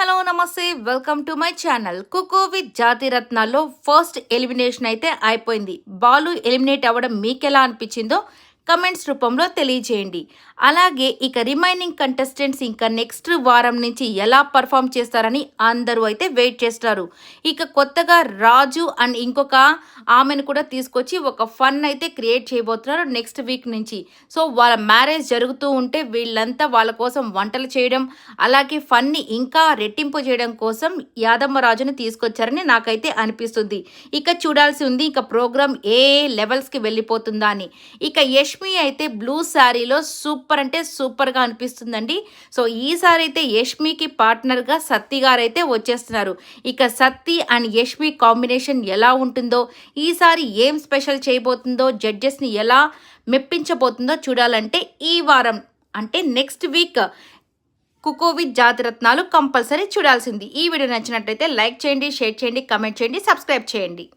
Hello నమస్తే welcome to my channel Kuku with జాతి రత్నాల్లో first elimination అయితే అయిపోయింది. బాలు ఎలిమినేట్ అవ్వడం మీకెలా అనిపించిందో కమెంట్స్ రూపంలో తెలియజేయండి. అలాగే ఇక రిమైనింగ్ కంటెస్టెంట్స్ ఇంకా నెక్స్ట్ వారం నుంచి ఎలా పర్ఫామ్ చేస్తారని అందరూ అయితే వెయిట్ చేస్తారు. ఇక కొత్తగా రాజు అండ్ ఇంకొక ఆమెను కూడా తీసుకొచ్చి ఒక ఫన్ అయితే క్రియేట్ చేయబోతున్నారు నెక్స్ట్ వీక్ నుంచి. సో వాళ్ళ మ్యారేజ్ జరుగుతూ ఉంటే వీళ్ళంతా వాళ్ళ కోసం వంటలు చేయడం, అలాగే ఫన్ని ఇంకా రెట్టింపు చేయడం కోసం యాదమ్మ రాజుని తీసుకొచ్చారని నాకైతే అనిపిస్తుంది. ఇక చూడాల్సి ఉంది ఇక ప్రోగ్రామ్ ఏ లెవెల్స్కి వెళ్ళిపోతుందా అని. ఇక యష్మి అయితే బ్లూ శారీలో సూపర్ అంటే సూపర్గా అనిపిస్తుందండి. సో ఈసారి అయితే యష్మికి పార్ట్నర్గా సత్తి గారు అయితే వచ్చేస్తున్నారు. ఇక సత్తి అండ్ యష్మి కాంబినేషన్ ఎలా ఉంటుందో, ఈసారి ఏం స్పెషల్ చేయబోతుందో, జడ్జెస్ని ఎలా మెప్పించబోతుందో చూడాలంటే ఈ వారం అంటే నెక్స్ట్ వీక్ కుకు విత్ జాతిరత్నాలు కంపల్సరీ చూడాల్సింది. ఈ వీడియో నచ్చినట్లయితే లైక్ చేయండి, షేర్ చేయండి, కమెంట్ చేయండి, సబ్స్క్రైబ్ చేయండి.